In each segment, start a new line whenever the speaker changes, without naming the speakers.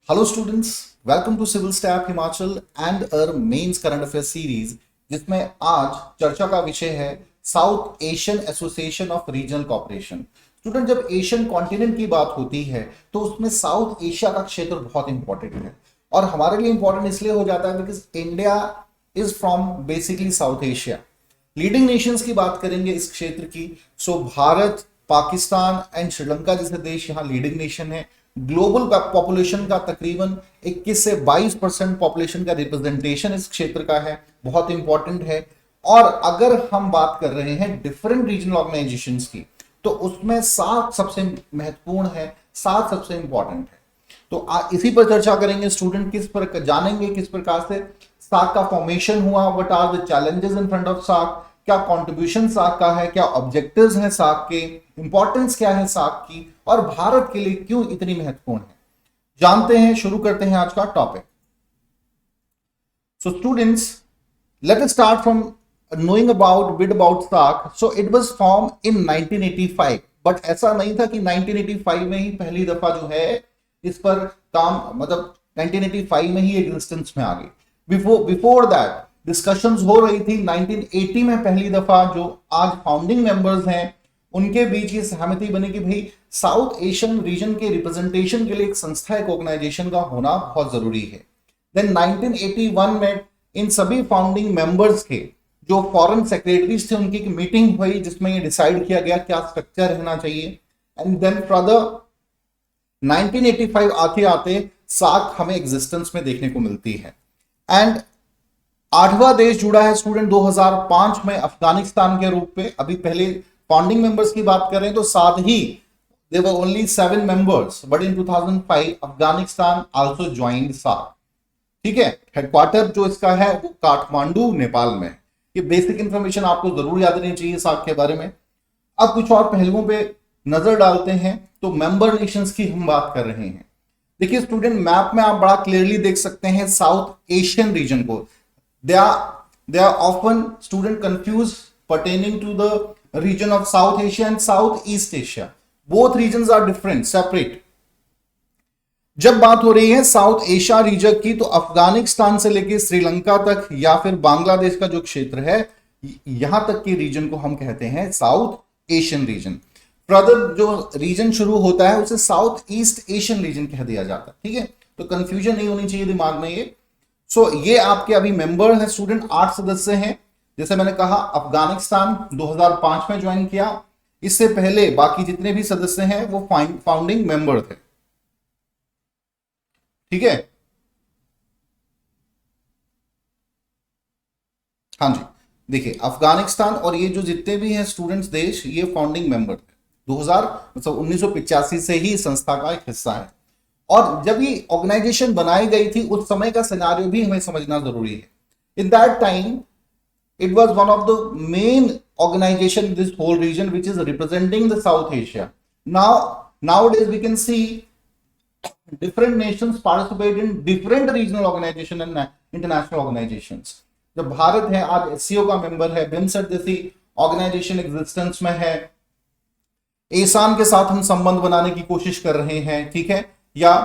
Hello students, welcome to civil staff Himachal and uh mains current affair series, जिसमें आज चर्चा का विषय है south Asian association of regional cooperation. Student, जब एशियन कॉन्टिनेंट की बात होती है तो उसमें साउथ एशिया का क्षेत्र बहुत इंपॉर्टेंट है और हमारे लिए इंपॉर्टेंट इसलिए हो जाता है because India is from basically south Asia. Leading Nations की बात करेंगे इस क्षेत्र की, सो भारत, पाकिस्तान एंड श्रीलंका जैसे देश यहाँ लीडिंग नेशन है। ग्लोबल पॉपुलेशन का तकरीबन 21 से 22% पॉपुलेशन का रिप्रेजेंटेशन इस क्षेत्र का है, बहुत इंपॉर्टेंट है। और अगर हम बात कर रहे हैं डिफरेंट रीजनल ऑर्गेनाइजेशंस की, तो उसमें 7 सबसे महत्वपूर्ण है, 7 सबसे इंपॉर्टेंट है। तो इसी पर चर्चा करेंगे स्टूडेंट, जानेंगे किस प्रकार से सार्क का फॉर्मेशन हुआ, what are the challenges in front of SAARC, क्या कंट्रीब्यूशन सार्क का है, क्या ऑब्जेक्टिव्स हैं सार्क के, इंपॉर्टेंस क्या है सार्क की और भारत के लिए क्यों इतनी महत्वपूर्ण है, जानते हैं। शुरू करते हैं आज का topic. So students, let us start from knowing about bit about SAARC. So it was formed in 1985, but ऐसा नहीं था कि 1985 में ही पहली दफा जो है इस पर काम, मतलब 1985 में ही एग्जिस्टेंस में आ गई। बिफोर दैट डिस्कशंस हो रही थी। 1980 में पहली दफा जो आज फाउंडिंग मेंबर्स हैं उनके बीच ये सहमति बनी कि भाई साउथ एशियन रीजन के रिप्रेजेंटेशन के लिए एक संस्था, एक ऑर्गेनाइजेशन का होना बहुत जरूरी है। देन 1981 में इन सभी फाउंडिंग मेंबर्स के जो फॉरेन सेक्रेटरीज थे उनकी एक मीटिंग हुई जिसमें ये डिसाइड किया गया क्या स्ट्रक्चर रहना चाहिए। एंड देन फर्दर 1985 आते आते सार्क हमें एग्जिस्टेंस में देखने को मिलती है। एंड 8वां देश जुड़ा है स्टूडेंट 2005 में अफगानिस्तान के रूप में। अभी पहले फाउंडिंग मेंबर्स की बात करें तो साथ ही there were only 7 members, but in 2005 Afghanistan also joined SAARC. ठीक है, हेडक्वार्टर जो इसका है वो काठमांडू नेपाल में है। ये बेसिक इंफॉर्मेशन आपको जरूर याद रहनी चाहिए सार्क के बारे में। अब कुछ और पहलुओं पे नजर डालते हैं। तो मेंबर नेशंस की हम बात कर रहे हैं। देखिए स्टूडेंट, मैप में आप बड़ा क्लियरली देख सकते हैं साउथ एशियन रीजन को। They are often student confuse pertaining to the region of south Asia and south east Asia. Both region are different, separate. जब बात हो रही है साउथ एशिया रीजन की तो अफगानिस्तान से लेकर श्रीलंका तक या फिर बांग्लादेश का जो क्षेत्र है यहां तक के रीजन को हम कहते हैं साउथ एशियन रीजन। फर्दर जो रीजन शुरू होता है उसे साउथ ईस्ट एशियन रीजन कह दिया जाता है। ठीक है, तो कंफ्यूजन नहीं होनी चाहिए दिमाग में ये। सो ये आपके अभी मेंबर है स्टूडेंट, 8 सदस्य हैं। जैसे मैंने कहा अफगानिस्तान 2005 में ज्वाइन किया। इससे पहले बाकी जितने भी सदस्य हैं वो फाउंडिंग मेंबर थे। ठीक है, हाँ जी, देखिए अफगानिस्तान और ये जो जितने भी हैं स्टूडेंट्स देश, ये फाउंडिंग मेंबर थे। 2000 मतलब 1985 से ही संस्था का एक हिस्सा है। और जब ये ऑर्गेनाइजेशन बनाई गई थी उस समय का सिनेरियो भी हमें समझना जरूरी है। In that time it was one of the main organization in this whole region which is representing the South Asia. Nowadays we can see different nations participate in different regional organization and international organizations. जब भारत है आज SCO का member है, बिमसेट जैसी organisation existence में है, एसान के साथ हम संबंध बनाने की कोशिश कर रहे हैं। ठीक है, या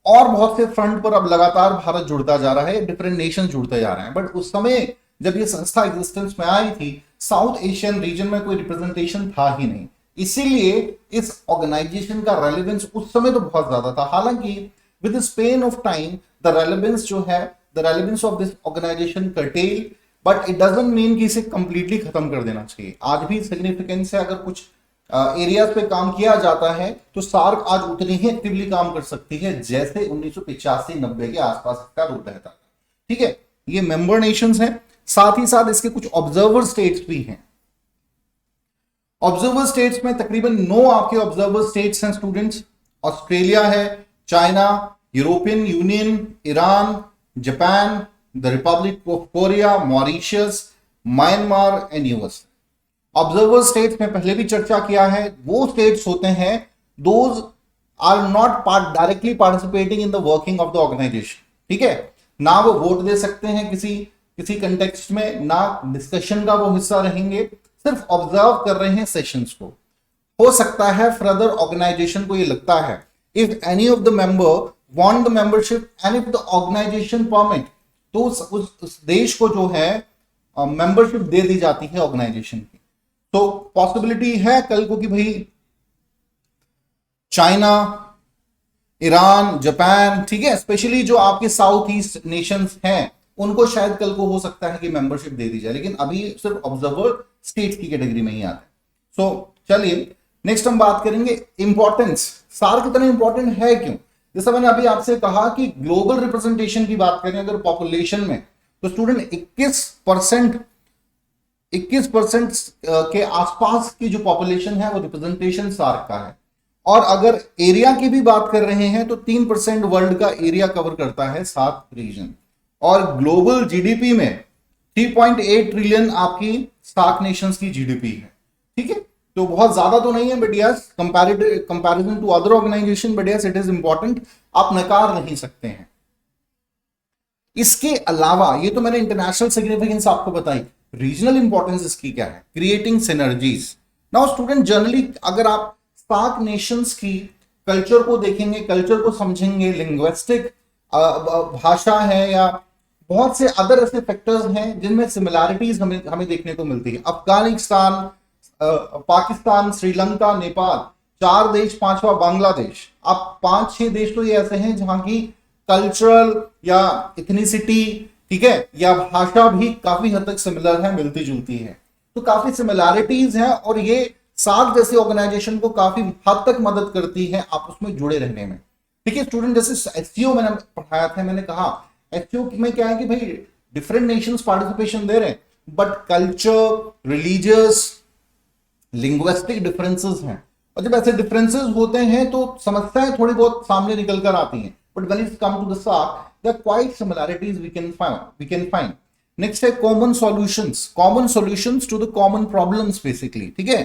और बहुत से फ्रंट पर अब लगातार भारत जुड़ता जा रहा है, डिफरेंट नेशन जुड़ते जा रहे हैं। बट उस समय जब ये संस्था एग्जिस्टेंस में आई थी साउथ एशियन रीजन में कोई रिप्रेजेंटेशन था ही नहीं, इसीलिए इस ऑर्गेनाइजेशन का रेलेवेंस उस समय तो बहुत ज्यादा था। हालांकि with the span of time the relevance जो है, the relevance of this organization curtail, but it doesn't mean कि इसे कंप्लीटली खत्म कर देना चाहिए। आज भी सिग्निफिकेंस है। अगर कुछ एरियाज पे काम किया जाता है तो सार्क आज उतनी ही एक्टिवली काम कर सकती है जैसे 1985-90 के आसपास इसका रूप रहता था। ठीक है, ये मेंबर नेशंस हैं। साथ ही साथ इसके कुछ ऑब्जर्वर स्टेट्स भी हैं। ऑब्जर्वर स्टेट्स में तकरीबन 9 आपके ऑब्जर्वर स्टेट्स हैं स्टूडेंट्स। ऑस्ट्रेलिया है, China, European union, Iran, Japan, the Republic of Korea, Mauritius, Myanmar and US. Observer states में पहले भी चर्चा किया है, वो स्टेट्स होते हैं those are not directly participating in the working of the organization. ठीक है, ना वो वोट दे सकते हैं किसी कंटेक्स्ट में, ना डिस्कशन का वो हिस्सा रहेंगे, सिर्फ ऑब्जर्व कर रहे हैं सेशंस को। हो सकता है फर्दर ऑर्गेनाइजेशन को ये लगता है if any of the member want the membership and if the organization permit, तो उस देश को जो है मेंबरशिप दे दी जाती है ऑर्गेनाइजेशन की। तो पॉसिबिलिटी है कल को कि भाई चाइना, ईरान, जापान, ठीक है, स्पेशली जो आपके साउथ ईस्ट नेशंस हैं उनको शायद कल को हो सकता है कि मेंबरशिप दे दी जाए, लेकिन अभी सिर्फ ऑब्जर्वर स्टेट्स की कैटेगरी में ही आते हैं। सो चलिए नेक्स्ट हम बात करेंगे इंपॉर्टेंस। सार्क कितना इंपॉर्टेंट है, क्यों? जैसा मैंने अभी आपसे कहा कि ग्लोबल रिप्रेजेंटेशन की बात करें अगर पॉपुलेशन में, तो स्टूडेंट 21% के आसपास की जो पॉपुलेशन है वो रिप्रेजेंटेशन सार्क का है। और अगर एरिया की भी बात कर रहे हैं तो 3% वर्ल्ड का एरिया कवर करता है सार्क रीजन। और ग्लोबल जीडीपी में 3.8 ट्रिलियन आपकी सार्क नेशंस की जीडीपी है, ठीक है। तो बहुत ज्यादा तो नहीं है, but yes comparison to other organization, but yes it is important, आप नकार नहीं सकते हैं। इसके अलावा ये तो मैंने इंटरनेशनल सिग्निफिकेंस आपको बताई, रीजनल इंपॉर्टेंस इसकी क्या है? Creating synergies. Now student generally अगर आप सार्क नेशंस की कल्चर को देखेंगे, कल्चर को समझेंगे, लिंग्विस्टिक भाषा है या बहुत से अदर ऐसे फैक्टर्स हैं जिनमें सिमिलैरिटीज हमें देखने को मिलती है। अफगानिस्तान, पाकिस्तान, श्रीलंका, नेपाल, 4 देश, 5वां बांग्लादेश। अब 5-6 देश तो ये ऐसे हैं जहां की कल्चरल या इथनिसिटी, ठीक है, या भाषा भी काफी हद तक सिमिलर है, मिलती जुलती है। तो काफी सिमिलैरिटीज हैं और ये सार्क जैसी ऑर्गेनाइजेशन को काफी हद तक मदद करती है आपस में जुड़े रहने में, ठीक है स्टूडेंट। जैसे एससीओ मैंने पढ़ाया था, मैंने कहा एससीओ में क्या है कि भाई डिफरेंट नेशंस पार्टिसिपेशन दे रहे हैं, but culture, religious, linguistic differences हैं। और जब ऐसे डिफरेंसेस होते हैं तो समस्याएं थोड़ी बहुत सामने निकल कर आती हैं, but when it's come to the SAARC there are quite similarities we can find. Next है common solutions to the common problems basically, ठीक है।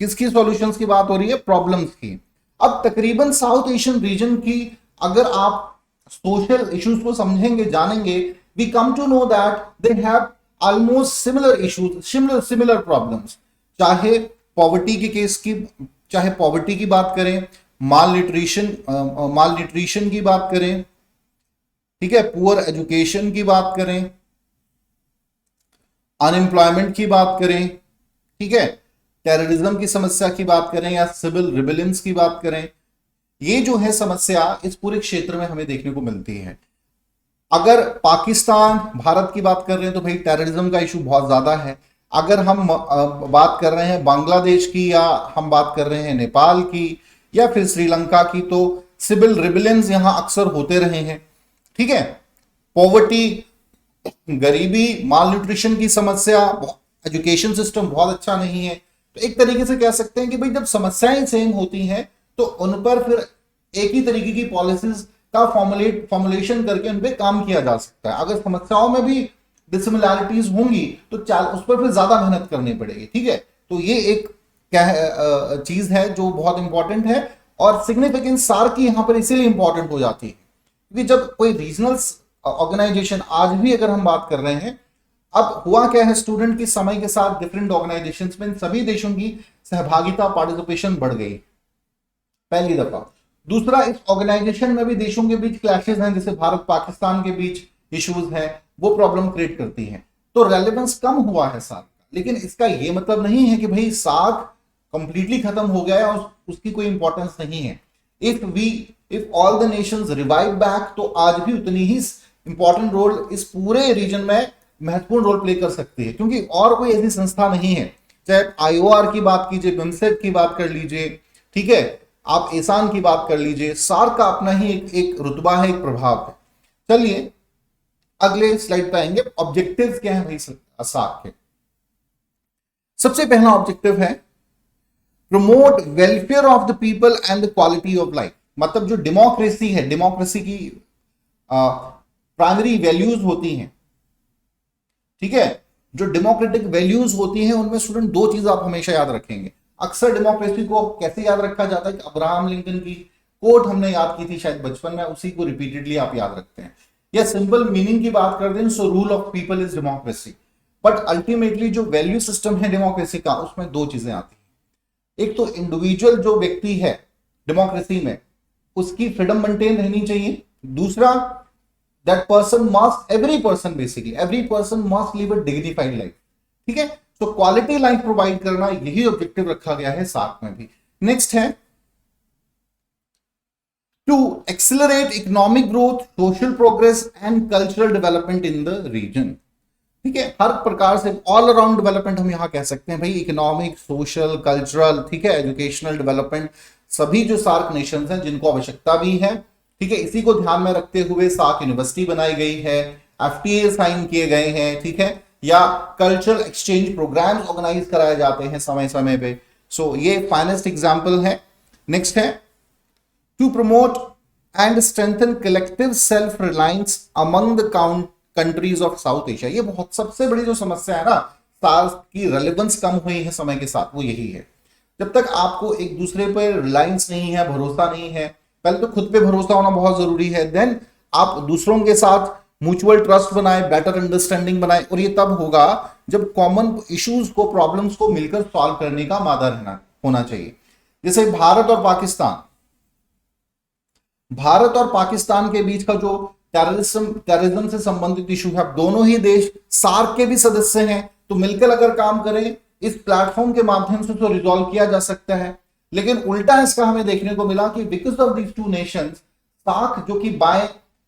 किसकी सॉल्यूशंस की बात हो रही है? प्रॉब्लम्स की। अब तकरीबन साउथ एशियन रीजन की अगर आप सोशल इश्यूज को समझेंगे, जानेंगे, we come to know that they have almost similar issues, similar problems. चाहे पॉवर्टी के केस की, चाहे पॉवर्टी की बात करें, माल न्यूट्रिशन की बात करें, ठीक है, पुअर एजुकेशन की बात करें, अनएम्प्लॉयमेंट की बात करें, ठीक है, टेररिज्म की समस्या की बात करें या सिविल रिबेलियंस की बात करें, ये जो है समस्या इस पूरे क्षेत्र में हमें देखने को मिलती है। अगर पाकिस्तान, भारत की बात कर रहे हैं तो भाई टेररिज्म का इशू बहुत ज्यादा है। अगर हम बात कर रहे हैं बांग्लादेश की या हम बात कर रहे हैं नेपाल की या फिर श्रीलंका की, तो सिविल रिबेलियंस यहां अक्सर होते रहे हैं, ठीक है। पॉवर्टी, गरीबी, माल न्यूट्रिशन की समस्या, एजुकेशन सिस्टम बहुत अच्छा नहीं है। तो एक तरीके से कह सकते हैं कि भाई जब समस्याएं सेम होती हैं तो उन पर फिर एक ही तरीके की पॉलिसीज का फॉर्मुलेशन करके उन पर काम किया जा सकता है। अगर समस्याओं में भी डिसिमिलैरिटीज होंगी तो उस पर फिर ज्यादा मेहनत करनी पड़ेगी, ठीक है। तो ये एक चीज है जो बहुत इंपॉर्टेंट है और सिग्निफिकेंस सार्क की यहां पर इसीलिए इंपॉर्टेंट हो जाती है क्योंकि जब कोई रीजनल ऑर्गेनाइजेशन, आज भी अगर हम बात कर रहे हैं, अब हुआ क्या है स्टूडेंट की समय के साथ डिफरेंट ऑर्गेनाइजेशंस में सभी देशों की सहभागिता, पार्टिसिपेशन बढ़ गई पहली दफा। दूसरा, इस ऑर्गेनाइजेशन में भी देशों के बीच क्लैशेस हैं, जैसे भारत पाकिस्तान के बीच इश्यूज हैं, वो प्रॉब्लम क्रिएट करती हैं। तो रेलेवेंस कम हुआ है सार्क का, लेकिन इसका ये मतलब नहीं है कि भाई सार्क कंप्लीटली खत्म हो गया है और उसकी कोई इंपॉर्टेंस नहीं है। If all the Nations revive back, तो आज भी उतनी ही इंपॉर्टेंट रोल इस पूरे रीजन में महत्वपूर्ण रोल प्ले कर सकती है, क्योंकि और कोई ऐसी संस्था नहीं है। चाहे आईओआर की बात कीजिए, बिमस्टेक की बात कर लीजिए, ठीक है, आप एसान की बात कर लीजिए, सार्क का अपना ही एक रुतबा है, एक प्रभाव है। चलिए अगले स्लाइड पे आएंगे। ऑब्जेक्टिव्स क्या है भाई सार्क के? सबसे पहला ऑब्जेक्टिव है promote welfare of the people and the quality of life. मतलब जो डेमोक्रेसी है, डेमोक्रेसी की प्राइमरी वैल्यूज होती हैं, ठीक है, जो डेमोक्रेटिक वैल्यूज होती हैं उनमें स्टूडेंट दो चीज आप हमेशा याद रखेंगे। अक्सर डेमोक्रेसी को कैसे याद रखा जाता है कि अब्राहम लिंकन की कोट हमने याद की थी शायद बचपन में, उसी को रिपीटेडली आप याद रखते हैं। या सिंपल मीनिंग की बात करते हैं, so rule of people is democracy. But ultimately जो वैल्यू सिस्टम है डेमोक्रेसी का, उसमें दो चीजें आती हैं। एक तो इंडिविजुअल जो व्यक्ति है डेमोक्रेसी में, उसकी फ्रीडम मेंटेन रहनी चाहिए। दूसरा, that person must, every person basically, every person must live a dignified life. ठीक है, तो क्वालिटी लाइफ प्रोवाइड करना, यही ऑब्जेक्टिव रखा गया है सार्क में भी। नेक्स्ट है to accelerate economic growth, social progress and cultural development in the region. ठीक है, हर प्रकार से ऑल अराउंड डेवलपमेंट हम यहां कह सकते हैं भाई, इकोनॉमिक, सोशल, कल्चरल, ठीक है, एजुकेशनल डेवलपमेंट, सभी जो सार्क नेशंस हैं जिनको आवश्यकता भी है। ठीक है, इसी को ध्यान में रखते हुए सार्क यूनिवर्सिटी बनाई गई है, एफटीए साइन किए गए हैं, ठीक है, या कल्चरल एक्सचेंज प्रोग्राम्स ऑर्गेनाइज कराए जाते हैं समय समय पे। सो ये फाइनेस्ट एग्जांपल है। नेक्स्ट है to promote and strengthen collective self reliance among the countries of south Asia. ये बहुत सबसे बड़ी जो समस्या है ना, सार्क की रेलेवेंस कम हुई है समय के साथ, वो यही है। जब तक आपको एक दूसरे पर रिलायंस नहीं है, भरोसा नहीं है, पहले तो खुद पे भरोसा होना बहुत जरूरी है, देन आप दूसरों के साथ म्यूचुअल ट्रस्ट बनाए, बेटर अंडरस्टैंडिंग बनाए, और ये तब होगा जब कॉमन इश्यूज को, प्रॉब्लम्स को मिलकर सॉल्व करने का मादा रहना होना चाहिए। जैसे भारत और पाकिस्तान के बीच का जो टेररिज्म से संबंधित इशू है, दोनों ही देश सार्क के भी सदस्य हैं, तो मिलकर अगर काम करें इस प्लेटफॉर्म के माध्यम से तो रिजॉल्व किया जा सकता है। लेकिन उल्टा इसका हमें देखने को मिला कि because of these two nations, SAARC जो कि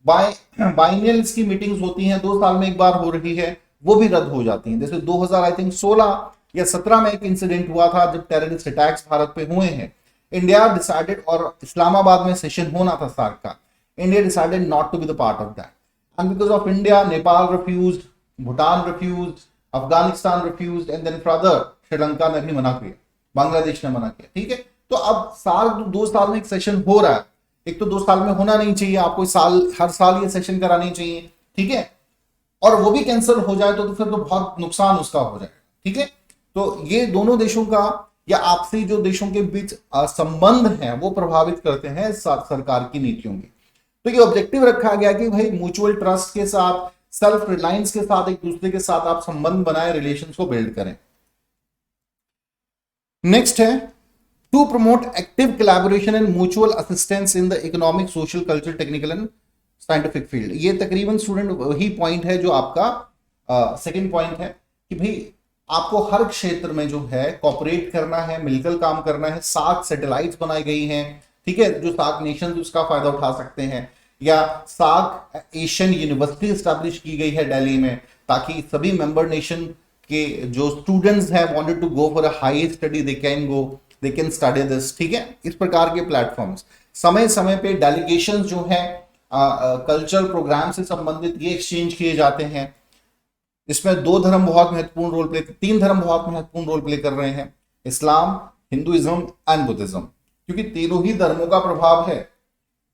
बाइनियल की मीटिंग्स होती हैं, 2 साल में एक बार हो रही है, वो भी रद्द हो जाती हैं। जैसे 2016 या 17 में एक इंसिडेंट हुआ था जब टेररिस्ट अटैक्स भारत पे हुए हैं। इंडिया डिसाइडेड, और इस्लामाबाद में सेशन होना था सार्क का, India decided not to be the part of that, and because of India, Nepal refused, Bhutan refused, Afghanistan refused, and then further Sri Lanka ने भी मना किया, बांग्लादेश ने मना किया। ठीक है, तो अब सार्क 2 साल में एक सेशन हो रहा है, एक तो 2 साल में होना नहीं चाहिए, आपको हर साल ये सेशन करानी चाहिए। ठीक है, और वो भी कैंसिल हो जाए तो फिर तो बहुत नुकसान उसका हो जाएगा। ठीक है, तो ये दोनों देशों का या आपसी जो देशों के बीच संबंध हैं वो प्रभावित करते हैं सरकार की नीतियों की। तो ये ऑब्जेक्टिव रखा गया कि भाई म्यूचुअल ट्रस्ट के साथ, सेल्फ रिलायंस के साथ, एक दूसरे के साथ आप संबंध बनाए, रिलेशंस को बिल्ड करें। नेक्स्ट है to promote active collaboration and mutual assistance in the economic, social, cultural, technical and scientific field. ये तकरीबन स्टूडेंट वही पॉइंट है जो आपका सेकंड पॉइंट है कि भाई आपको हर क्षेत्र में जो है कॉपरेट करना है, मिलकर काम करना है। 7 सैटेलाइट्स बनाई गई हैं, ठीक है, जो सार्क नेशंस उसका फायदा उठा सकते हैं, या सार्क एशियन यूनिवर्सिटी स्टैब्लिश की गई है दिल्ली में, ताकि सभी मेंबर नेशन के जो स्टूडेंट्स हैं wanted to go for a high study, they can study this. ठीक है, इस प्रकार के प्लेटफॉर्म्स, समय समय पे डेलीगेशंस जो है कल्चरल प्रोग्राम से संबंधित, ये एक्सचेंज किए जाते हैं। इसमें 2 धर्म बहुत महत्वपूर्ण रोल प्ले, 3 धर्म बहुत महत्वपूर्ण रोल प्ले कर रहे हैं, इस्लाम, हिंदुइज्म एंड बुद्धिज्म, क्योंकि तीनों ही धर्मों का प्रभाव है।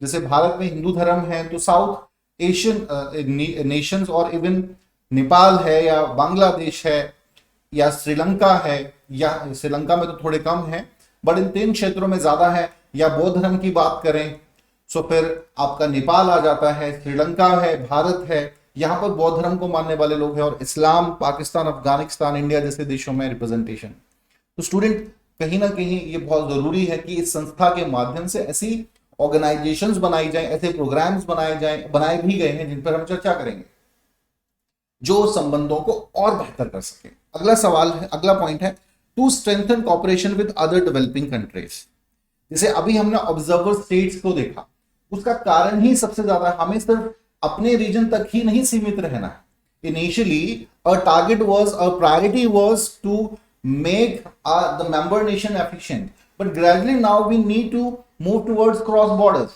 जैसे भारत में हिंदू धर्म है, तो साउथ एशियन नेशंस और इवन नेपाल है, या बांग्लादेश है, या श्रीलंका है, या श्रीलंका में तो थोड़े कम है, बट इन 3 क्षेत्रों में ज्यादा है। या बौद्ध धर्म की बात करें तो फिर आपका नेपाल आ जाता है, श्रीलंका है, भारत है, यहां पर बौद्ध धर्म को मानने वाले लोग हैं, और इस्लाम, पाकिस्तान, अफगानिस्तान, इंडिया जैसे देशों में रिप्रेजेंटेशन। तो स्टूडेंट कहीं ना कहीं ये बहुत जरूरी है कि इस संस्था के माध्यम से ऐसी ऑर्गेनाइजेशंस बनाई जाए, ऐसे प्रोग्राम्स बनाए भी गए हैं जिन पर हम चर्चा करेंगे, जो संबंधों को और बेहतर कर सके। अगला सवाल है, अगला पॉइंट है to strengthen cooperation with other developing countries. जैसे अभी हमने ऑब्जर्वर स्टेट्स को देखा, उसका कारण ही सबसे ज्यादा हमें सिर्फ अपने रीजन तक ही नहीं सीमित रहना है। Initially a target was, a priority was to make the member nation efficient, but gradually now we need to move towards cross borders.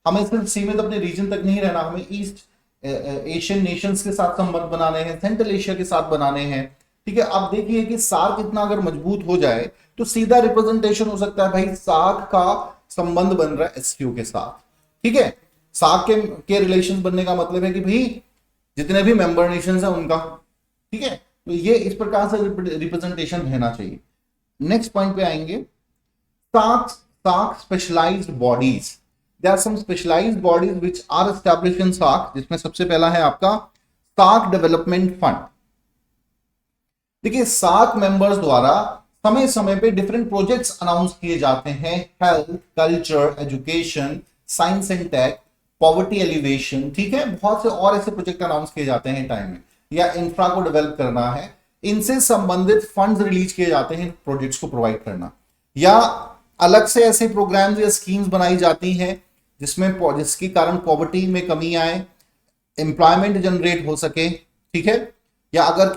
हमें सिर्फ सीमित अपने रीजन तक नहीं रहना, हमें ईस्ट एशियन नेशंस के साथ संबंध बनाने हैं, सेंट्रल एशिया के साथ बनाने हैं। ठीक है, आप देखिए कि सार्क इतना अगर मजबूत हो जाए तो सीधा रिप्रेजेंटेशन हो सकता है भाई सार्क का संबंध बन रहा है एसक्यू के साथ। ठीक है, सार्क के रिलेशन बनने का मतलब है कि भाई जितने भी मेंबर नेशंस हैं उनका, ठीक है, तो ये इस प्रकार से रिप्रेजेंटेशन रहना चाहिए। नेक्स्ट पॉइंट पे आएंगे, SAARC specialized bodies. There are some specialized bodies which are established in SAARC, जिसमें सबसे पहला है आपका SAARC डेवलपमेंट फंड। देखिए, SAARC मेंबर्स द्वारा समय समय पे डिफरेंट प्रोजेक्ट्स अनाउंस किए जाते हैं, health, culture, education, science and tech, poverty alleviation, ठीक है, बहुत से और ऐसे प्रोजेक्ट अनाउंस किए जाते हैं टाइम में, या इंफ्रा को डेवलप करना है, इनसे संबंधित फंड्स रिलीज किए जाते हैं प्रोजेक्ट्स को प्रोवाइड करना, या अलग से ऐसे प्रोग्राम्स या स्कीम्स बनाई जाती हैं जिसके कारण पॉवर्टी में कमी आए, एम्प्लॉयमेंट जनरेट हो सके, ठीक है, या अगर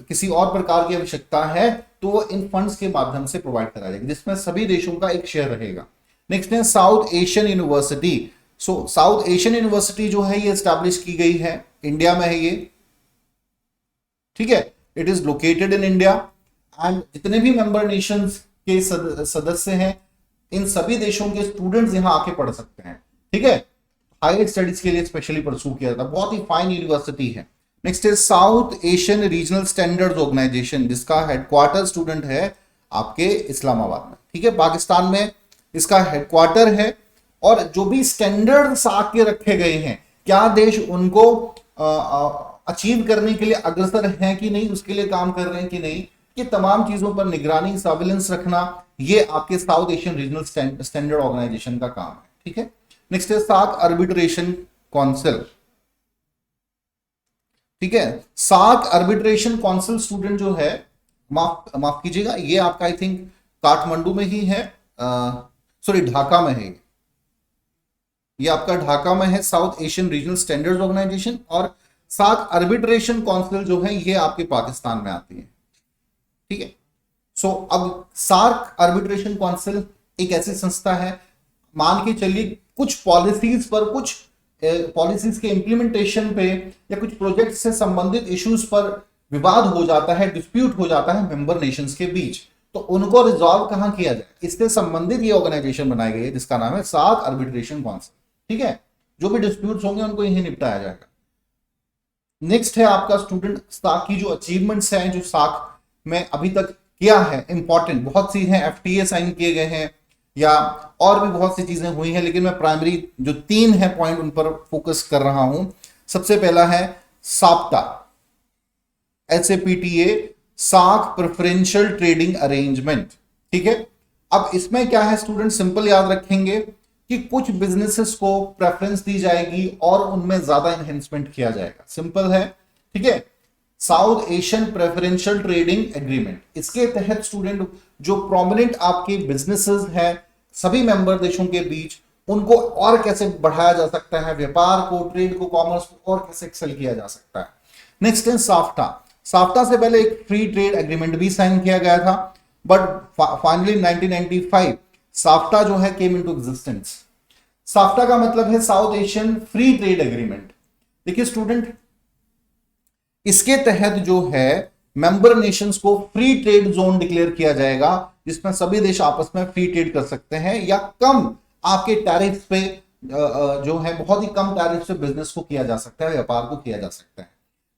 किसी और प्रकार की आवश्यकता है तो वो इन फंड्स के माध्यम से प्रोवाइड करा जाएगा, जिसमें सभी देशों का एक शेयर रहेगा। नेक्स्ट है साउथ एशियन यूनिवर्सिटी। सो साउथ एशियन यूनिवर्सिटी जो है ये एस्टैब्लिश की गई है, इंडिया में है ये, ठीक है, it is located in India and जितने भी मेंबर नेशंस के सदस्य हैं, इन सभी देशों के स्टूडेंट्स यहां आके पढ़ सकते हैं, ठीक है, हायर स्टडीज के लिए स्पेशली परसू किया जाता है, बहुत ही फाइन यूनिवर्सिटी है। नेक्स्ट है south Asian regional standards organization, जिसका हेडक्वार्टर स्टूडेंट है आपके इस्लामाबाद में, ठीक है, पाकिस्तान में इसका हेडक्वार्टर है। और जो भी स्टैंडर्ड्स आके रखे गए हैं, क्या देश उनको अचीव करने के लिए अग्रसर हैं कि नहीं, उसके लिए काम कर रहे हैं कि नहीं, ये तमाम चीजों पर निगरानी, सर्विलेंस रखना, ये आपके south Asian regional standard organization का काम है, ठीक है। नेक्स्ट है सार्क आर्बिट्रेशन काउंसिल, ठीक है, सार्क आर्बिट्रेशन काउंसिल स्टूडेंट जो है, माफ कीजिएगा, ये आपका आई थिंक काठमांडू में ही है, सॉरी ढाका में है, ये आपका ढाका में है south Asian regional standards organization. और सार्क आर्बिट्रेशन काउंसिल जो है ये आपके पाकिस्तान में आती है, ठीक है। सो अब सार्क आर्बिट्रेशन काउंसिल एक ऐसी संस्था है, मान के चलिए कुछ पॉलिसीज पर, कुछ पॉलिसीज के इंप्लीमेंटेशन पे या कुछ प्रोजेक्ट से संबंधित इश्यूज पर विवाद हो जाता है, डिस्प्यूट हो जाता है मेंबर नेशंस के बीच, तो उनको रिजॉल्व कहां किया जाए, इससे संबंधित ये ऑर्गेनाइजेशन बनाई गई है जिसका नाम है सार्क आर्बिट्रेशन काउंसिल, ठीक है। जो भी डिस्प्यूट्स होंगे उनको यही निपटाया जाएगा। नेक्स्ट है आपका स्टूडेंट सार्क की जो अचीवमेंट्स हैं, जो सार्क में अभी तक किया है, इंपॉर्टेंट बहुत सी हैं, एफटीए साइन किए गए हैं या और भी बहुत सी चीजें हुई हैं, लेकिन मैं प्राइमरी जो 3 है पॉइंट उन पर फोकस कर रहा हूं। सबसे पहला है SAPTA, SAPTA, SAARC preferential trading arrangement, ठीक है। अब इसमें क्या है स्टूडेंट, सिंपल याद रखेंगे कि कुछ बिजनेसेस को प्रेफरेंस दी जाएगी और उनमें ज्यादा एनहेंसमेंट किया जाएगा, सिंपल है, ठीक है। South Asian preferential trading agreement, इसके तहत स्टूडेंट जो प्रोमिनेंट आपके बिजनेसेस हैं सभी मेंबर देशों के बीच, उनको और कैसे बढ़ाया जा सकता है, व्यापार को, ट्रेड को, कॉमर्स को और कैसे एक्सेल किया जा सकता है। नेक्स्ट है साफ्टा। साफ्टा से पहले एक फ्री ट्रेड एग्रीमेंट भी साइन किया गया था, बट फाइनली 1995 साफ्टा जो है केम इनटू एग्जिस्टेंस। साफ्टा का मतलब है south Asian free trade agreement. देखिए स्टूडेंट, इसके तहत जो है मेंबर नेशंस को फ्री ट्रेड जोन डिक्लेयर किया जाएगा, जिसमें सभी देश आपस में फ्री ट्रेड कर सकते हैं या कम आपके टैरिफ पे जो है बहुत ही कम टैरिफ से बिजनेस को किया जा सकता है, व्यापार को किया जा सकता है।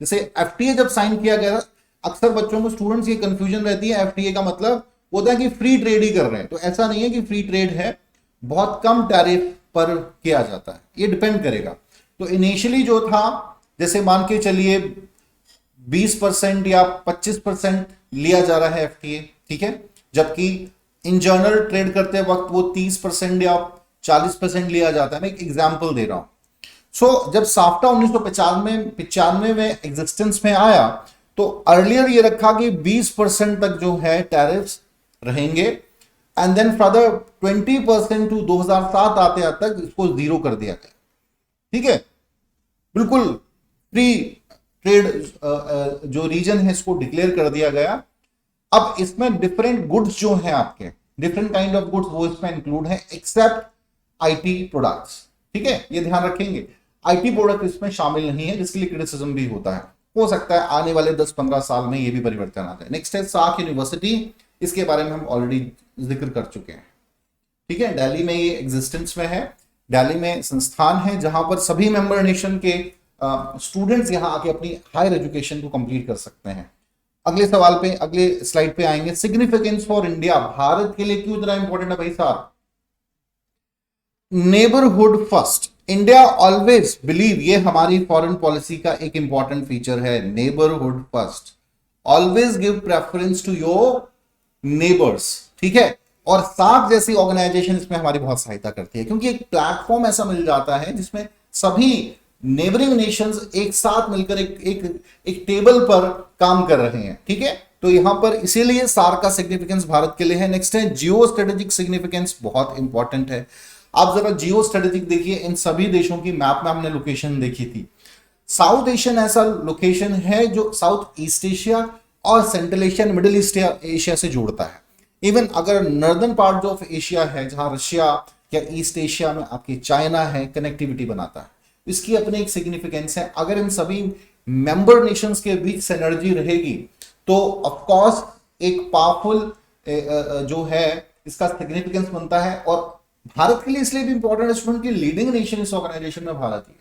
जैसे एफटीए जब साइन किया गया, अक्सर बच्चों को, स्टूडेंट्स की कंफ्यूजन रहती है, एफटीए का मतलब होता है कि फ्री ट्रेड ही कर रहे हैं, तो ऐसा नहीं है कि फ्री ट्रेड है, बहुत कम टैरिफ पर किया जाता है, ये डिपेंड करेगा। तो इनिशियली जो था, जैसे मान के चलिए 20% या 25% लिया जा रहा है एफटीए, ठीक है, जबकि इन जनरल ट्रेड करते वक्त वो 30% या 40% लिया जाता है। मैं एक एग्जांपल दे रहा हूं। सो जब साफ्टा 1995 में एग्जिस्टेंस में आया, तो अर्लियर ये रखा कि 20% तक जो है टैरिफ्स रहेंगे, एंड देन फर्दर 20% टू 2007 आते तक इसको 0 कर दिया गया, ठीक है, बिल्कुल फ्री ट्रेड जो रीजन है इसको डिक्लेयर कर दिया गया। अब इसमें डिफरेंट गुड्स जो हैं आपके, डिफरेंट काइंड ऑफ गुड्स वो इसमें इंक्लूड है, एक्सेप्ट आईटी प्रोडक्ट्स, ठीक है, ये ध्यान रखेंगे। आईटी प्रोडक्ट इसमें शामिल नहीं है, जिसके लिए क्रिटिसिज्म भी होता है, हो सकता है आने वाले 10-15 साल में ये भी परिवर्तन आ जाए। नेक्स्ट है सार्क यूनिवर्सिटी, इसके बारे में हम ऑलरेडी जिक्र कर चुके हैं, ठीक है। दिल्ली में ये एग्जिस्टेंस में है, दिल्ली में संस्थान है जहां पर सभी मेंबर नेशन के स्टूडेंट्स यहां आके अपनी हायर एजुकेशन को कंप्लीट कर सकते हैं। अगले सवाल पे, अगले स्लाइड पे आएंगे। सिग्निफिकेंस फॉर इंडिया, भारत के लिए क्यों इतना इंपॉर्टेंट है भाई साहब? Neighbourhood first, India always believe, ये हमारी फॉरेन पॉलिसी का एक इंपॉर्टेंट फीचर है, neighbourhood first, always give preference to your neighbours, ठीक है। और सार्क जैसी ऑर्गेनाइजेशन इसमें हमारी बहुत सहायता करती है, क्योंकि एक प्लेटफॉर्म ऐसा मिल जाता है जिसमें सभी नेबरिंग नेशंस एक साथ मिलकर एक टेबल पर काम कर रहे हैं। ठीक है, तो यहां पर इसीलिए सार्क का सिग्निफिकेंस भारत के लिए है। नेक्स्ट है जियो स्ट्रेटेजिक सिग्निफिकेंस, बहुत इंपॉर्टेंट है। आप जरा जियो स्ट्रेटेजिक देखिए, इन सभी देशों की मैप में हमने लोकेशन देखी थी। साउथ एशियन ऐसा लोकेशन है जो साउथ ईस्ट एशिया और central Asia, middle east Asia से जोड़ता है। इवन अगर नॉर्दर्न पार्ट ऑफ एशिया है, जहां रशिया या ईस्ट एशिया में आपकी चाइना है, कनेक्टिविटी बनाता है। इसकी अपनी एक सिग्निफिकेंस है। अगर इन सभी मेंबर नेशंस के बीच सिनर्जी रहेगी तो ऑफ कोर्स एक पावरफुल जो है इसका सिग्निफिकेंस बनता है। और भारत के लिए इसलिए भी इंपॉर्टेंट है स्टूडेंट की लीडिंग नेशन इस ऑर्गेनाइजेशन में भारत ही है।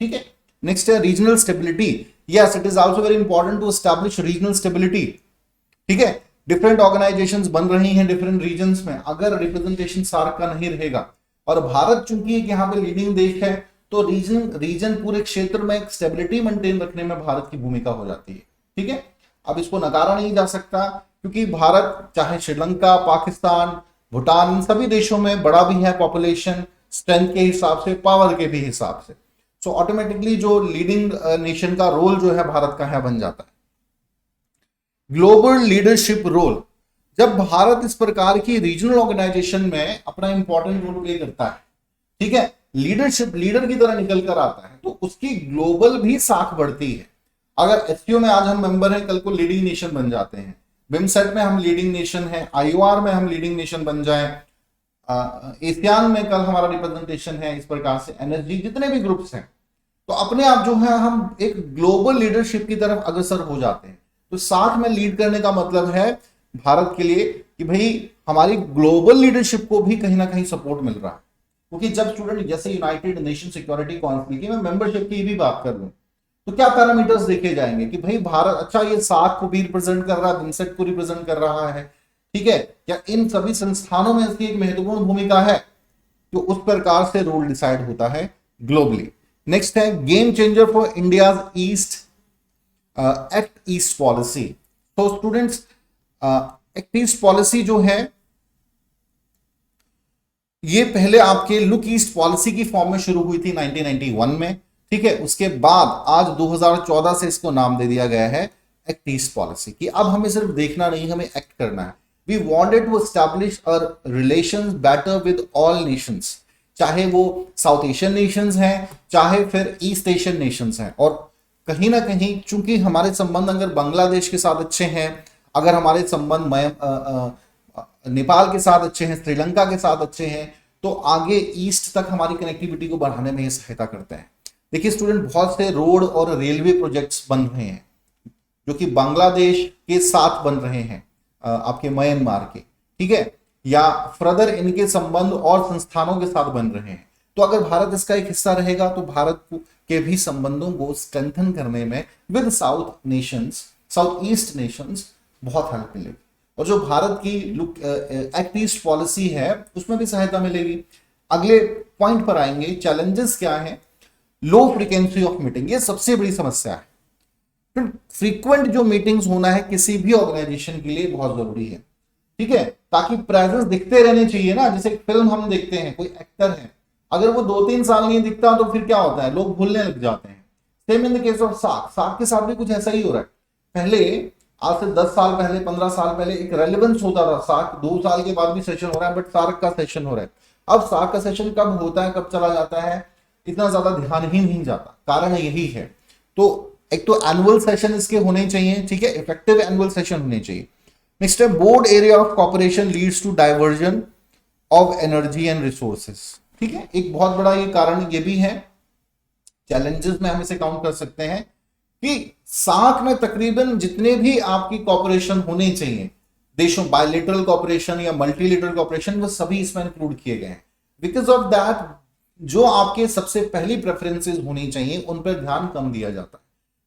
ठीक है, नेक्स्ट है regional stability. Yes, it is also very important to establish regional stability. ठीक है, डिफरेंट ऑर्गेनाइजेशंस बन रही हैं डिफरेंट रीजन्स में, अगर रिप्रेजेंटेशन सार्क का नहीं रहेगा और भारत चूंकि एक यहाँ पे लीडिंग देश है तो रीजन पूरे क्षेत्र में एक स्टेबिलिटी मेंटेन रखने में भारत की भूमिका हो जाती है। ठीक है, अब इसको नकारा नहीं जा सकता, क्योंकि भारत चाहे श्रीलंका, पाकिस्तान, भूटान, इन सभी देशों में बड़ा भी है पॉपुलेशन, स्ट्रेंथ के हिसाब से, पावर के भी हिसाब से। सो ऑटोमेटिकली जो लीडिंग नेशन का रोल जो है भारत का है बन जाता है। ग्लोबल लीडरशिप रोल, जब भारत इस प्रकार की रीजनल ऑर्गेनाइजेशन में अपना इंपॉर्टेंट रोल प्ले करता है, ठीक है, लीडरशिप लीडर की तरह निकल कर आता है, तो उसकी ग्लोबल भी साख बढ़ती है। अगर एससीओ में आज हम मेंबर हैं, कल को लीडिंग नेशन बन जाते हैं, बिमसेट में हम लीडिंग नेशन हैं, आईओआर में हम लीडिंग नेशन बन जाएं, एशियान में कल हमारा रिप्रेजेंटेशन है, इस प्रकार से एनएसजी जितने भी ग्रुप्स हैं, तो अपने आप जो है हम एक ग्लोबल लीडरशिप की तरफ अग्रसर हो जाते हैं। तो साथ में लीड करने का मतलब है भारत के लिए कि भाई हमारी ग्लोबल लीडरशिप को भी कहीं ना कहीं सपोर्ट मिल रहा है। क्योंकि जब स्टूडेंट जैसे यूनाइटेड नेशन सिक्योरिटी काउंसिल की मैं मेंबरशिप की भी बात कर लूं, तो क्या पैरामीटर्स देखे जाएंगे कि भाई भारत अच्छा ये सार्क को भी रिप्रेजेंट कर रहा है, बिमसेट को रिप्रेजेंट कर रहा है, ठीक है, या इन सभी संस्थानों में इसकी एक महत्वपूर्ण भूमिका है, तो उस प्रकार से रोल डिसाइड होता है ग्लोबली। नेक्स्ट है game changer for India east act east policy. तो स्टूडेंट्स एक्ट ईस्ट पॉलिसी जो है ये पहले आपके लुक ईस्ट पॉलिसी की फॉर्म में शुरू हुई थी 1991 में, ठीक है, उसके बाद आज 2014 से इसको नाम दे दिया गया है एक्ट ईस्ट पॉलिसी की। अब हमें सिर्फ देखना नहीं, हमें एक्ट करना है। We wanted to establish a relations better with all nations, चाहे वो साउथ एशियन नेशंस हैं, चाहे फिर ईस्ट एशियन नेशंस हैं। और कहीं ना कहीं चूंकि हमारे संबंध अगर बांग्लादेश के साथ अच्छे हैं, अगर हमारे संबंध नेपाल के साथ अच्छे हैं, श्रीलंका के साथ अच्छे हैं, तो आगे ईस्ट तक हमारी कनेक्टिविटी को बढ़ाने में ये सहायता करते हैं। देखिए स्टूडेंट, बहुत से रोड और रेलवे प्रोजेक्ट्स बन रहे हैं जो कि बांग्लादेश के साथ बन रहे हैं, आपके म्यांमार के, ठीक है, या फर्दर इनके संबंध और संस्थानों के साथ बन रहे हैं। तो अगर भारत इसका एक हिस्सा रहेगा तो भारत के भी संबंधों को स्ट्रेंथन करने में with south Nations, south east Nations बहुत हेल्प मिलेगी। और जो भारत की एक्ट ईस्ट पॉलिसी है उसमें भी सहायता मिलेगी। अगले पॉइंट पर आएंगे, चैलेंजेस क्या है। लो फ्रीक्वेंसी ऑफ मीटिंग, ये सबसे बड़ी समस्या है। तो फ्रीक्वेंट जो मीटिंग्स होना है किसी भी ऑर्गेनाइजेशन के लिए बहुत जरूरी है, ठीक है, ताकि प्रेजेंस दिखते रहने चाहिए ना। जैसे एक फिल्म हम देखते हैं, कोई एक्टर है, अगर वो 2-3 साल नहीं दिखता तो फिर क्या होता है, लोग भूलने लग जाते हैं। Same in the case of SAARC, SAARC के साथ भी कुछ ऐसा ही हो रहा है। पहले आज से 10 साल पहले, 15 साल पहले एक रेलेवेंस होता था, सार्क 2 साल के बाद भी सेशन हो रहा है, बट सार्क का सेशन हो रहा है। अब सार्क का सेशन कब होता है, कब चला जाता है, इतना ज्यादा ध्यान ही नहीं जाता। कारण यही है। तो एक तो एनुअल सेशन इसके होने चाहिए, ठीक है, इफेक्टिव एनुअल सेशन होने चाहिए। नेक्स्ट है board area of cooperation leads to diversion of energy and resources, ठीक है, एक बहुत बड़ा ये कारण ये भी है, चैलेंजेस में हम इसे काउंट कर सकते हैं कि सार्क में तकरीबन जितने भी आपकी कॉपरेशन होने चाहिए देशों, बायलेटरल कॉपरेशन या मल्टीलेटरल कॉपरेशन, वो सभी इसमें इंक्लूड किए गए हैं। बिकॉज ऑफ दैट जो आपके सबसे पहली प्रेफरेंसेस होनी चाहिए उन पर ध्यान कम दिया जाता है,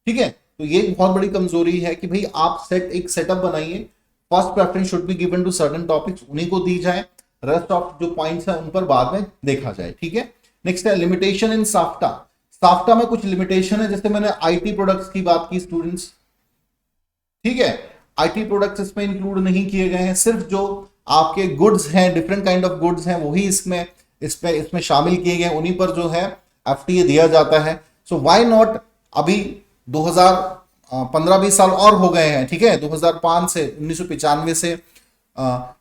ठीक है। तो ये बहुत बड़ी कमजोरी है कि भाई आप एक सेटअप बनाइए, first preference should be given to certain topics, उन्हीं को दी जाए, रेस्ट ऑफ जो पॉइंट्स है उन पर बाद में देखा जाए, ठीक है। नेक्स्ट है लिमिटेशन इन साफ्टा। साफ्टा में कुछ लिमिटेशन है, जैसे मैंने आईटी प्रोडक्ट्स की बात की स्टूडेंट्स, ठीक है, आईटी प्रोडक्ट्स इसमें इंक्लूड नहीं किए गए हैं। सिर्फ जो आपके गुड्स हैं, डिफरेंट काइंड ऑफ गुड्स हैं, वही इसमें इसमें इसमें शामिल किए गए, उन्हीं पर जो है एफटीए दिया जाता है। सो व्हाई नॉट, अभी 2015-20 साल और हो गए हैं, ठीक है, 2005 से 1995 से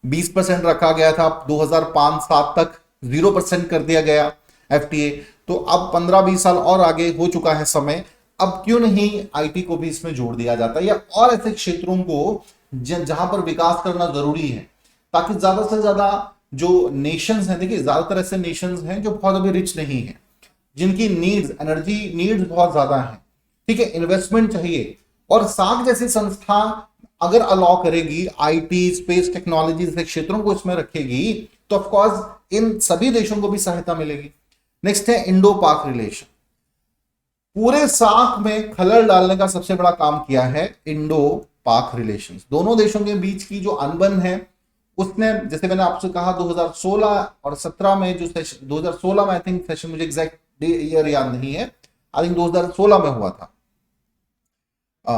20% रखा गया था, 2005-7 तक 0% कर दिया गया एफटीए। तो अब 15-20 साल और आगे हो चुका है समय, अब क्यों नहीं आईटी को भी इसमें जोड़ दिया जाता है, या और ऐसे क्षेत्रों को जहां पर विकास करना जरूरी है, ताकि ज्यादा से ज्यादा जो नेशंस हैं, देखिए ज्यादातर ऐसे नेशंस हैं जो बहुत अभी रिच नहीं है, जिनकी नीड्स, एनर्जी नीड्स बहुत ज्यादा है, ठीक है, इन्वेस्टमेंट चाहिए, और सार्क जैसी संस्था अगर अलाउ करेगी आईटी, स्पेस टेक्नोलॉजी जैसे क्षेत्रों को इसमें रखेगी, तो ऑफकोर्स इन सभी देशों को भी सहायता मिलेगी। नेक्स्ट है इंडो पाक रिलेशन। पूरे सार्क में खलल डालने का सबसे बड़ा काम किया है इंडो पाक रिलेशंस। दोनों देशों के बीच की जो अनबन है, उसने, जैसे मैंने आपसे कहा, 2016 और 17 में जो सेशन, 2016 में आई थिंक सेशन, मुझे एग्जैक्ट ईयर याद नहीं है, आई थिंक 2016 में हुआ था।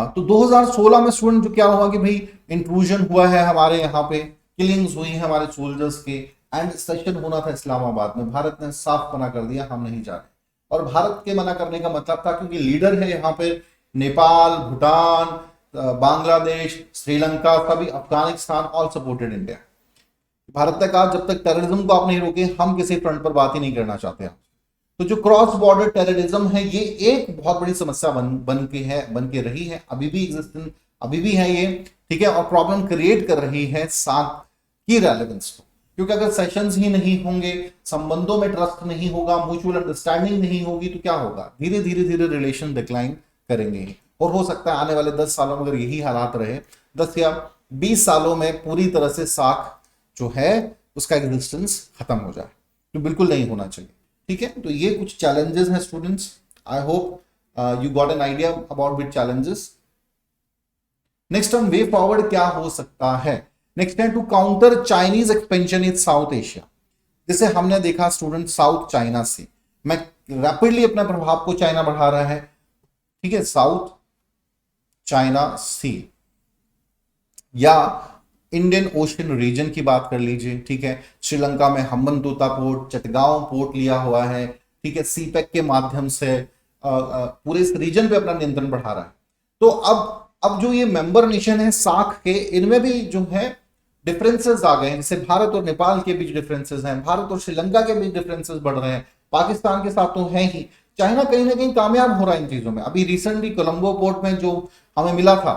तो 2016 में स्टूडेंट जो क्या हुआ कि भाई इंट्रूजन हुआ है हमारे यहाँ पे, किलिंग्स हुई है हमारे सोल्जर्स के, एंड सेशन होना था इस्लामाबाद में। भारत ने साफ मना कर दिया, हम नहीं जा रहे। और भारत के मना करने का मतलब था क्योंकि लीडर है यहाँ पे नेपाल, भूटान, बांग्लादेश, श्रीलंका, सभी, Afghanistan, all supported India. Bharat ने कहा जब तक टेररिज्म को आप नहीं रोके, हम किसी फ्रंट पर बात ही नहीं करना चाहते हैं। तो जो क्रॉस बॉर्डर टेररिज्म है, ये एक बहुत बड़ी समस्या बन के रही है, अभी भी एग्जिस्टेंट, अभी भी है ये, ठीक है, और प्रॉब्लम क्रिएट कर रही है सार्क की रेलेवेंस को। क्योंकि अगर सेशंस ही नहीं होंगे, संबंधों में ट्रस्ट नहीं होगा, म्यूचुअल अंडरस्टैंडिंग नहीं होगी, तो क्या होगा, धीरे धीरे रिलेशन डिक्लाइन करेंगे। और हो सकता है आने वाले 10 सालों में अगर यही हालात रहे, 10 या 20 सालों में पूरी तरह से सार्क जो है उसका एग्जिस्टेंस खत्म हो जाए, तो बिल्कुल नहीं होना चाहिए, ठीक है। तो ये कुछ चैलेंजेस हैं students, I hope you got an idea about with challenges. Next हम वे फॉरवर्ड क्या हो सकता है। नेक्स्ट है to counter Chinese expansion in South Asia. जैसे हमने देखा स्टूडेंट, साउथ चाइना सी में रैपिडली अपने प्रभाव को चाइना बढ़ा रहा है, ठीक है, साउथ चाइना सी या इंडियन ओशन रीजन की बात कर लीजिए, ठीक है, श्रीलंका में हम्बनतोता पोर्ट, चटगांव पोर्ट लिया हुआ है, ठीक है, सीपेक के माध्यम से पूरे इस रीजन पे अपना नियंत्रण बढ़ा रहा है। तो अब जो ये मेंबर नेशन है सार्क के, इनमें भी जो है डिफरेंसेस आ गए हैं, जैसे भारत और नेपाल के बीच डिफरेंसेस हैं, भारत और श्रीलंका के बीच डिफरेंसेस बढ़ रहे हैं, पाकिस्तान के साथ तो है ही। चाइना कहीं ना कहीं कामयाब हो रहा है इन चीजों में। अभी रिसेंटली कोलंबो पोर्ट में जो हमें मिला था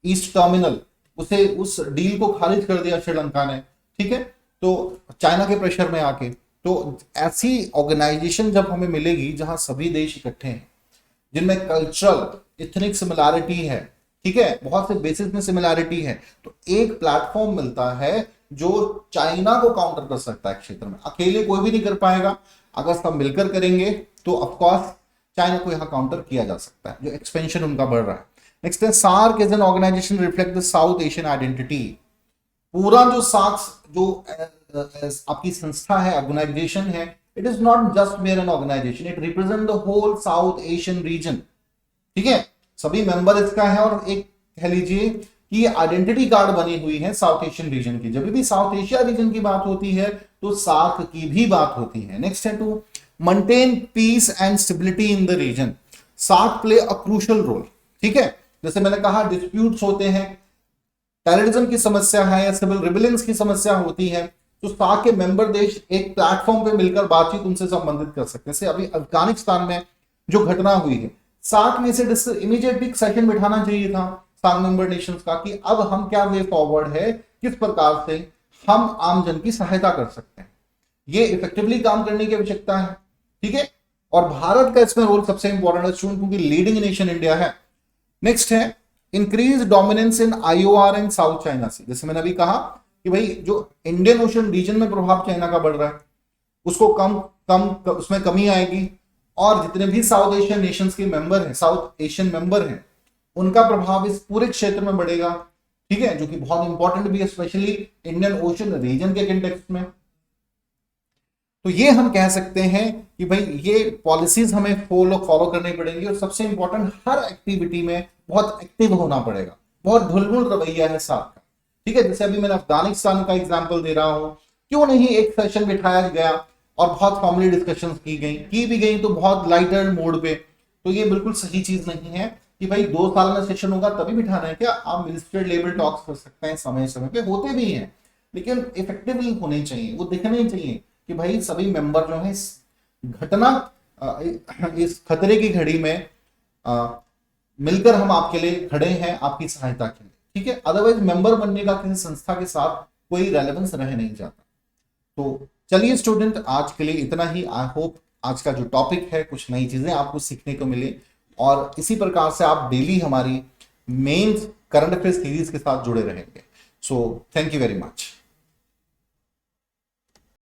ईस्ट टर्मिनल, उसे, उस डील को खारिज कर दिया श्रीलंका ने, ठीक है, तो चाइना के प्रेशर में आके। तो ऐसी ऑर्गेनाइजेशन जब हमें मिलेगी जहां सभी देश इकट्ठे हैं, जिनमें कल्चरल इथनिक सिमिलैरिटी है, ठीक है, बहुत से बेसिस में सिमिलैरिटी है, तो एक प्लेटफॉर्म मिलता है जो चाइना को काउंटर कर सकता है क्षेत्र में। अकेले कोई भी नहीं कर पाएगा, अगर सब मिलकर करेंगे तो ऑफकोर्स चाइना को यहां काउंटर किया जा सकता है, जो एक्सपेंशन उनका बढ़ रहा है। नेक्स्ट है SAARC as an organization reflect the South Asian identity. पूरा जो सार्क जो आपकी संस्था है, ऑर्गेनाइजेशन है, it is not just mere an organization, it represent the whole South Asian region, ठीक है, सभी मेंबर इसका है। और एक कह लीजिए कि आइडेंटिटी कार्ड बनी हुई है साउथ एशियन रीजन की। जब भी साउथ एशिया रीजन की बात होती है तो सार्क की भी बात होती है। नेक्स्ट है to maintain peace and stability in the region. SAARC play a crucial role, ठीक है, जैसे मैंने कहा डिस्प्यूट्स होते हैं, टेररिज्म की समस्या है या सिविल रिबेलियंस की समस्या होती है, तो सार्क के मेंबर देश एक प्लेटफॉर्म पे मिलकर बातचीत उनसे संबंधित कर सकते हैं। जैसे अभी अफगानिस्तान में जो घटना हुई है, सार्क ने इसे इमीडिएटली सेशन बिठाना चाहिए था सार्क मेंबर नेशंस का, कि अब हम क्या वे फॉरवर्ड है, किस प्रकार से हम आम जन की सहायता कर सकते हैं। ये इफेक्टिवली काम करने की आवश्यकता है, ठीक है, और भारत का इसमें रोल सबसे इंपॉर्टेंट है स्टूडेंट, क्योंकि लीडिंग नेशन इंडिया है। नेक्स्ट है increase dominance in IOR and South China Sea. जैसे मैंने अभी कहा कि भाई जो इंडियन ओशन रीजन में प्रभाव चाइना का बढ़ रहा है, उसको उसमें कमी आएगी, और जितने भी साउथ एशियन नेशंस के मेंबर हैं, साउथ एशियन मेंबर हैं, उनका प्रभाव इस पूरे क्षेत्र में बढ़ेगा, ठीक है, जो कि बहुत इंपॉर्टेंट भी है, स्पेशली इंडियन ओशन रीजन के कंटेक्स्ट में। तो ये हम कह सकते हैं कि भाई ये पॉलिसीज हमें फॉलो करनी पड़ेंगी, और सबसे इंपॉर्टेंट हर एक्टिविटी में बहुत एक्टिव होना पड़ेगा। बहुत ढुलमुल रवैया है सार्क का, ठीक है, जैसे अभी मैंने अफगानिस्तान का एग्जाम्पल दे रहा हूं, क्यों नहीं एक सेशन बिठाया गया और बहुत फॉर्मली डिस्कशन की भी गई तो बहुत लाइटर मोड पे। तो ये बिल्कुल सही चीज नहीं है कि भाई 2 साल में सेशन होगा तभी बिठाना है क्या। आप मिनिस्टर लेवल टॉक्स कर सकते हैं, समय समय पे होते भी हैं, लेकिन इफेक्टिवली होने चाहिए, वो दिखने चाहिए कि भाई सभी मेंबर जो है इस घटना इस खतरे की घड़ी में मिलकर हम आपके लिए खड़े हैं, आपकी सहायता के लिए, ठीक है। अदरवाइज मेंबर बनने का किसी संस्था के साथ कोई रेलेवेंस रह नहीं जाता। तो चलिए स्टूडेंट, आज के लिए इतना ही। आई होप आज का जो टॉपिक है कुछ नई चीजें आपको सीखने को मिले, और इसी प्रकार से आप डेली हमारी मेन करंट अफेयर सीरीज के साथ जुड़े रहेंगे। So thank you very much.